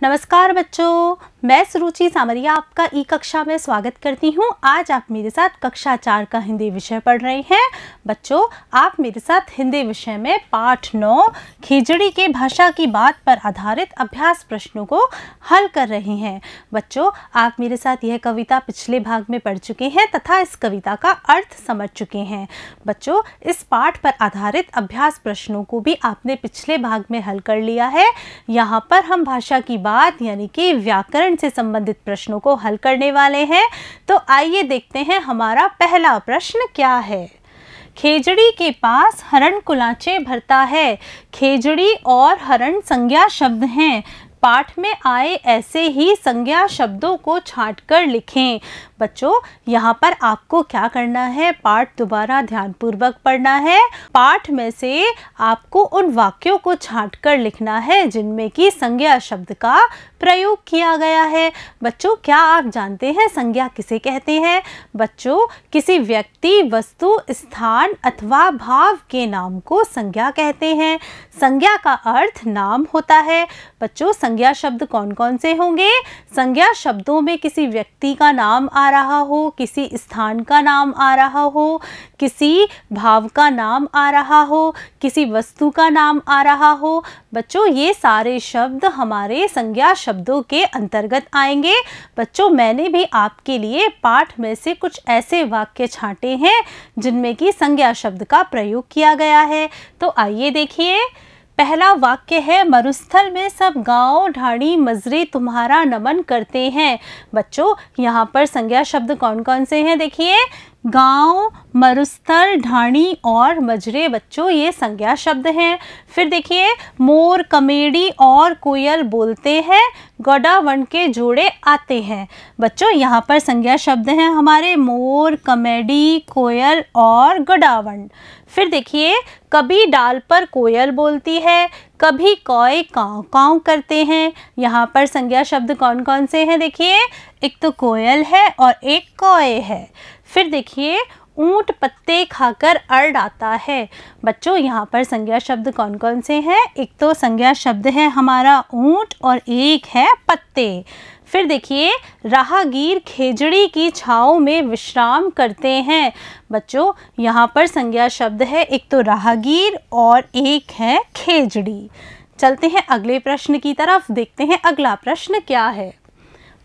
नमस्कार बच्चों, मैं सुरुचि सामरिया आपका ई कक्षा में स्वागत करती हूँ। आज आप मेरे साथ कक्षा 4 का हिंदी विषय पढ़ रहे हैं। बच्चों, आप मेरे साथ हिंदी विषय में पाठ 9 खिचड़ी के भाषा की बात पर आधारित अभ्यास प्रश्नों को हल कर रहे हैं। बच्चों, आप मेरे साथ यह कविता पिछले भाग में पढ़ चुके हैं तथा इस कविता का अर्थ समझ चुके हैं। बच्चों, इस पाठ पर आधारित अभ्यास प्रश्नों को भी आपने पिछले भाग में हल कर लिया है। यहाँ पर हम भाषा की बात यानी कि व्याकरण से संबंधित प्रश्नों को हल करने वाले हैं। तो आइए देखते हैं हमारा पहला प्रश्न क्या है। खेजड़ी के पास हरण कुलाचे भरता है। खेजड़ी और हरण संज्ञा शब्द हैं। पाठ में आए ऐसे ही संज्ञा शब्दों को छांटकर लिखें। बच्चों, यहाँ पर आपको क्या करना है, पाठ दोबारा ध्यानपूर्वक पढ़ना है। पाठ में से आपको उन वाक्यों को छांटकर लिखना है जिनमें कि संज्ञा शब्द का प्रयोग किया गया है। बच्चों, क्या आप जानते हैं संज्ञा किसे कहते हैं? बच्चों, किसी व्यक्ति, वस्तु, स्थान अथवा भाव के नाम को संज्ञा कहते हैं। संज्ञा का अर्थ नाम होता है। बच्चों, संज्ञा शब्द कौन कौन से होंगे? संज्ञा शब्दों में किसी व्यक्ति का नाम आ रहा हो, किसी स्थान का नाम आ रहा हो, किसी भाव का नाम आ रहा हो, किसी वस्तु का नाम आ रहा हो। बच्चों, ये सारे शब्द हमारे संज्ञा शब्दों के अंतर्गत आएंगे। बच्चों, मैंने भी आपके लिए पाठ में से कुछ ऐसे वाक्य छांटे हैं जिनमें कि संज्ञा शब्द का प्रयोग किया गया है। तो आइए देखिए। पहला वाक्य है, मरुस्थल में सब गांव ढाणी मजरे तुम्हारा नमन करते हैं। बच्चों, यहाँ पर संज्ञा शब्द कौन कौन से हैं? देखिए, गांव, मरुस्थल, ढाणी और मजरे। बच्चों, ये संज्ञा शब्द हैं। फिर देखिए, मोर, कमेडी और कोयल बोलते हैं, गौड़ावण के जोड़े आते हैं। बच्चों, यहाँ पर संज्ञा शब्द हैं हमारे मोर, कमेडी, कोयल और गौड़ावण। फिर देखिए, कभी डाल पर कोयल बोलती है, कभी कौए काँव काँव करते हैं। यहाँ पर संज्ञा शब्द कौन कौन से हैं? देखिए, एक तो कोयल है और एक कौए है। फिर देखिए, ऊंट पत्ते खाकर अड़ आता है। बच्चों, यहाँ पर संज्ञा शब्द कौन कौन से हैं? एक तो संज्ञा शब्द है हमारा ऊंट और एक है पत्ते। फिर देखिए, राहगीर खेजड़ी की छाँव में विश्राम करते हैं। बच्चों, यहाँ पर संज्ञा शब्द है, एक तो राहगीर और एक है खेजड़ी। चलते हैं अगले प्रश्न की तरफ, देखते हैं अगला प्रश्न क्या है।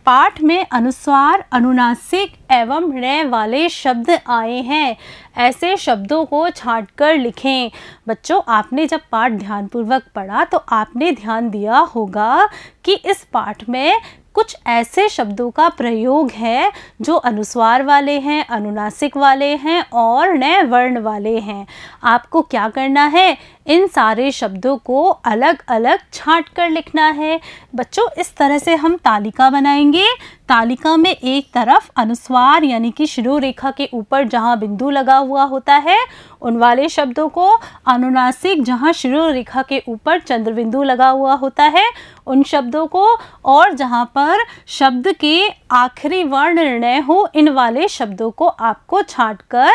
पाठ में अनुस्वार, अनुनासिक एवं ण् वाले शब्द आए हैं। ऐसे शब्दों को छांटकर लिखें। बच्चों, आपने जब पाठ ध्यानपूर्वक पढ़ा तो आपने ध्यान दिया होगा कि इस पाठ में कुछ ऐसे शब्दों का प्रयोग है जो अनुस्वार वाले हैं, अनुनासिक वाले हैं और ण् वर्ण वाले हैं। आपको क्या करना है, इन सारे शब्दों को अलग अलग छांट कर लिखना है। बच्चों, इस तरह से हम तालिका बनाएंगे। तालिका में एक तरफ अनुस्वार यानी कि शिरोरेखा के ऊपर जहाँ बिंदु लगा हुआ होता है उन वाले शब्दों को, अनुनासिक जहाँ शिरोरेखा के ऊपर चंद्र बिंदु लगा हुआ होता है उन शब्दों को, और जहाँ पर शब्द के आखिरी वर्ण ण् हो इन वाले शब्दों को आपको छांटकर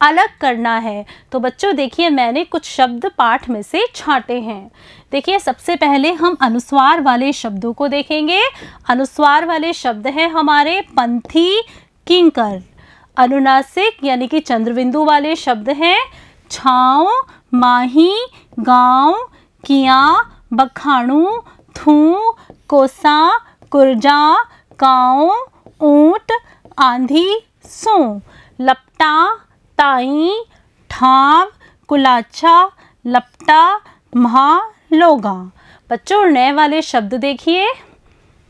अलग करना है। तो बच्चों देखिए, मैंने कुछ शब्द पाठ में से छांटे हैं। देखिए, सबसे पहले हम अनुस्वार वाले शब्दों को देखेंगे। अनुस्वार वाले शब्द हैं हमारे पंथी, किंकर। अनुनासिक यानी कि चंद्रबिंदु वाले शब्द हैं छाँव, माही, गांव, किया, बखाणु, थू, कोसा, कुरजा, काँव, ऊंट, आंधी, सू। लपटा, ताई, ठाव, कुलाचा, लपटा, महा, लोगा। बच्चों, ण् वाले शब्द देखिए,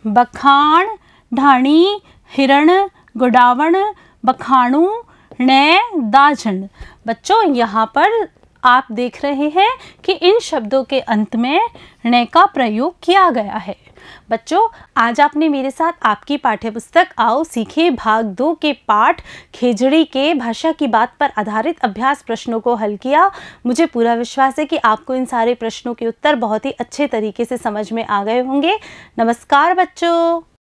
बखान, ढाणी, हिरण, गौड़ावण, बखाणु, ण्, दाझण। बच्चों, यहाँ पर आप देख रहे हैं कि इन शब्दों के अंत में ण् का प्रयोग किया गया है। बच्चों, आज आपने मेरे साथ आपकी पाठ्यपुस्तक आओ सीखे भाग 2 के पाठ खेजड़ी के भाषा की बात पर आधारित अभ्यास प्रश्नों को हल किया। मुझे पूरा विश्वास है कि आपको इन सारे प्रश्नों के उत्तर बहुत ही अच्छे तरीके से समझ में आ गए होंगे। नमस्कार बच्चों।